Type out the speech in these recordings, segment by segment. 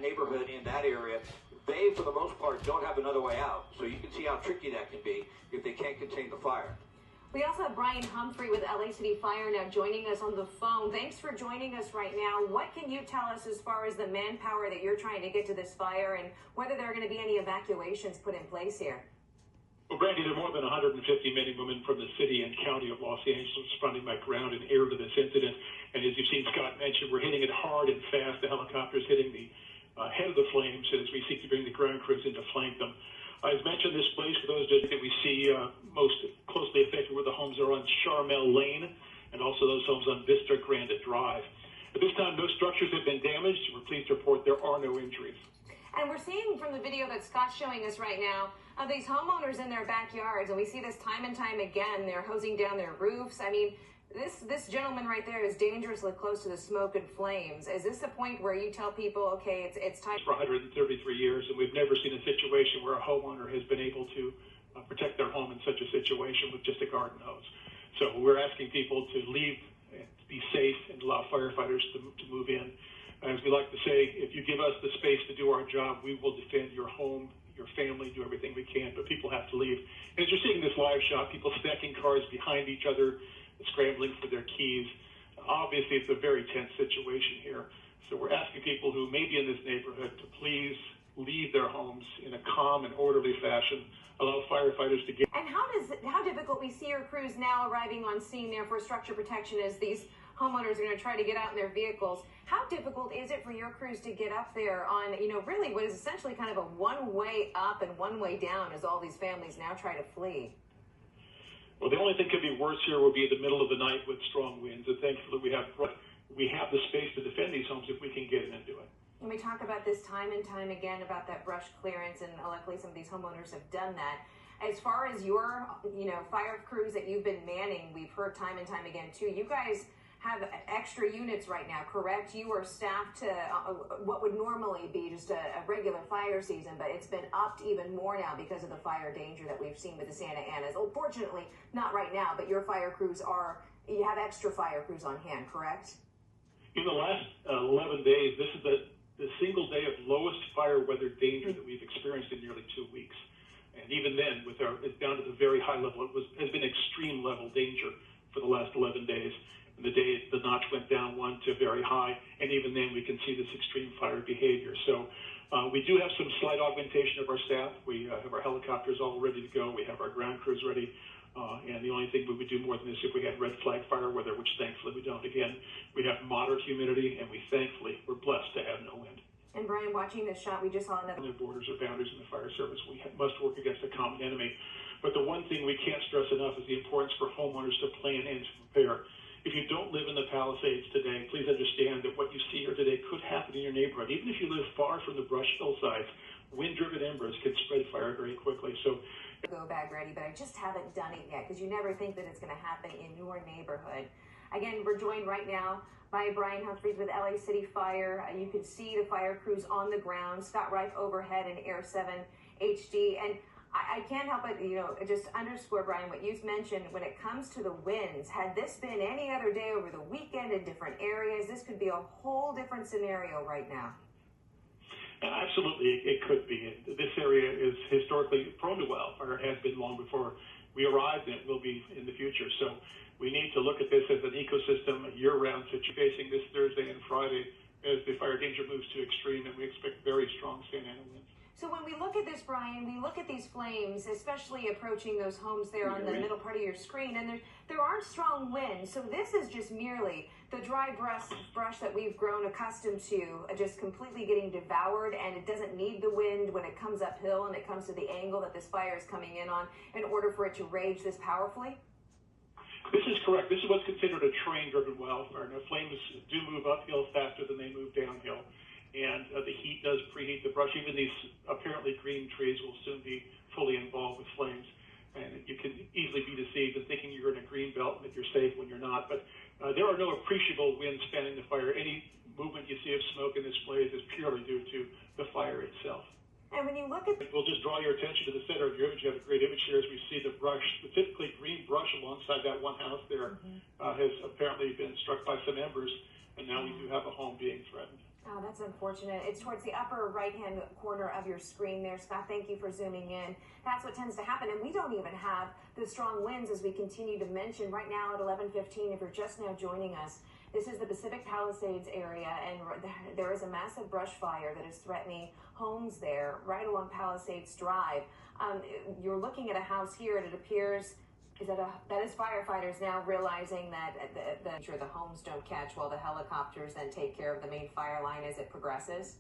neighborhood in that area, they, for the most part, don't have another way out. So you can see how tricky that can be if they can't contain the fire. We also have Brian Humphrey with LA City Fire now joining us on the phone. Thanks for joining us right now. What can you tell us as far as the manpower that you're trying to get to this fire and whether there are going to be any evacuations put in place here? Well, Brandy, there are more than 150 men and women from the city and county of Los Angeles responding by ground and air to this incident. And as you've seen Scott mention, we're hitting it hard and fast. The helicopters hitting the head of the flames as we seek to bring the ground crews in to flank them. As mentioned, this place, for those that we see most closely affected where the homes are on Charmel Lane and also those homes on Vista Grande Drive. At this time, no structures have been damaged. We're pleased to report there are no injuries. And we're seeing from the video that Scott's showing us right now of these homeowners in their backyards, and we see this time and time again. They're hosing down their roofs. I mean, this gentleman right there is dangerously close to the smoke and flames. Is this a point where you tell people, okay, it's time? For 133 years, and we've never seen a situation where a homeowner has been able to protect their home in such a situation with just a garden hose. So we're asking people to leave, and be safe, and allow firefighters to move in. As we like to say, if you give us the space to do our job, we will defend your home, your family, do everything we can, but people have to leave. And as you're seeing this live shot, people stacking cars behind each other, scrambling for their keys. Obviously, it's a very tense situation here. So we're asking people who may be in this neighborhood to please leave their homes in a calm and orderly fashion, allow firefighters to get. And how difficult we see your crews now arriving on scene there for structure protection as these homeowners are going to try to get out in their vehicles. How difficult is it for your crews to get up there on, really what is essentially kind of a one-way up and one-way down as all these families now try to flee? Well, the only thing could be worse here would be the middle of the night with strong winds. And thankfully, we have the space to defend these homes if we can get in and do it. And we talk about this time and time again about that brush clearance, and luckily some of these homeowners have done that. As far as your, fire crews that you've been manning, we've heard time and time again too. You guys have extra units right now, correct? You are staffed to what would normally be just a regular fire season, but it's been upped even more now because of the fire danger that we've seen with the Santa Anas. Oh, fortunately, not right now, but your fire crews you have extra fire crews on hand, correct? In the last 11 days, this is the single day of lowest fire weather danger that we've experienced in nearly 2 weeks. And even then, it's down to the very high level. It has been extreme level danger for the last 11 days. And the day the notch went down 1 to very high, and even then we can see this extreme fire behavior. So we do have some slight augmentation of our staff. We have our helicopters all ready to go. We have our ground crews ready. And the only thing we would do more than this if we had red flag fire weather, which thankfully we don't. Again, we have moderate humidity, and we're blessed to have no wind. And Brian, watching this shot, we just saw another. No borders or boundaries in the fire service. We must work against a common enemy. But the one thing we can't stress enough is the importance for homeowners to plan and to prepare. If you don't live in the Palisades today, please understand that what you see here today could happen in your neighborhood. Even if you live far from the brush hillsides, wind-driven embers can spread fire very quickly. So, go bag ready, but I just haven't done it yet because you never think that it's going to happen in your neighborhood. Again, we're joined right now by Brian Humphreys with LA City Fire. You can see the fire crews on the ground, Scott Reif overhead in Air 7 HD. And I can't help but, just underscore, Brian, what you've mentioned when it comes to the winds. Had this been any other day over the weekend in different areas, this could be a whole different scenario right now. Absolutely, it could be. This area is historically prone to wildfire. It has been long before we arrived, and it will be in the future. So we need to look at this as an ecosystem, a year-round situation facing this Thursday and Friday as the fire danger moves to extreme, and we expect very strong Santa Ana winds. So when we look at this, Brian, we look at these flames, especially approaching those homes there on the middle part of your screen, and there aren't strong winds. So this is just merely the dry brush that we've grown accustomed to, just completely getting devoured, and it doesn't need the wind when it comes uphill and it comes to the angle that this fire is coming in on in order for it to rage this powerfully? This is correct. This is what's considered a train-driven wildfire. Now, flames do move uphill faster than they move downhill. And the heat does preheat the brush. Even these apparently green trees will soon be fully involved with flames. And you can easily be deceived in thinking you're in a green belt and that you're safe when you're not. But there are no appreciable winds fanning the fire. Any movement you see of smoke in this blaze is purely due to the fire itself. And when you look at... We'll just draw your attention to the center of your image. You have a great image here as we see the brush, the typically green brush alongside that one house there has apparently been struck by some embers. And now we do have a home being threatened. Oh, that's unfortunate. It's towards the upper right-hand corner of your screen there, Scott. Thank you for zooming in. That's what tends to happen, and we don't even have the strong winds as we continue to mention right now at 11:15. If you're just now joining us, this is the Pacific Palisades area, and there is a massive brush fire that is threatening homes there right along Palisades Drive. You're looking at a house here, and it appears that is firefighters now realizing that the homes don't catch while the helicopters then take care of the main fire line as it progresses?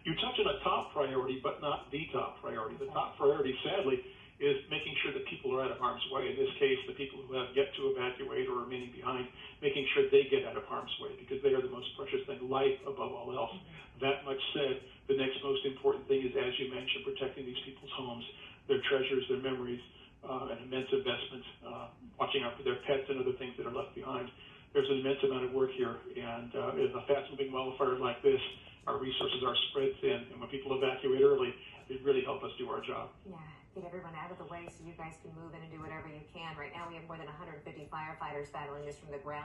You touch on a top priority, but not the top priority. The top priority, sadly, is making sure that people are out of harm's way. In this case, the people who have yet to evacuate or are remaining behind, making sure they get out of harm's way because they are the most precious thing, life above all else. That much said, the next most important thing is, as you mentioned, protecting these people's homes, their treasures, their memories, an immense investment, watching out for their pets and other things that are left behind. There's an immense amount of work here, and in a fast-moving wildfire like this, our resources are spread thin, and when people evacuate early, it really helps us do our job. Yeah, get everyone out of the way so you guys can move in and do whatever you can. Right now, we have more than 150 firefighters battling this from the ground.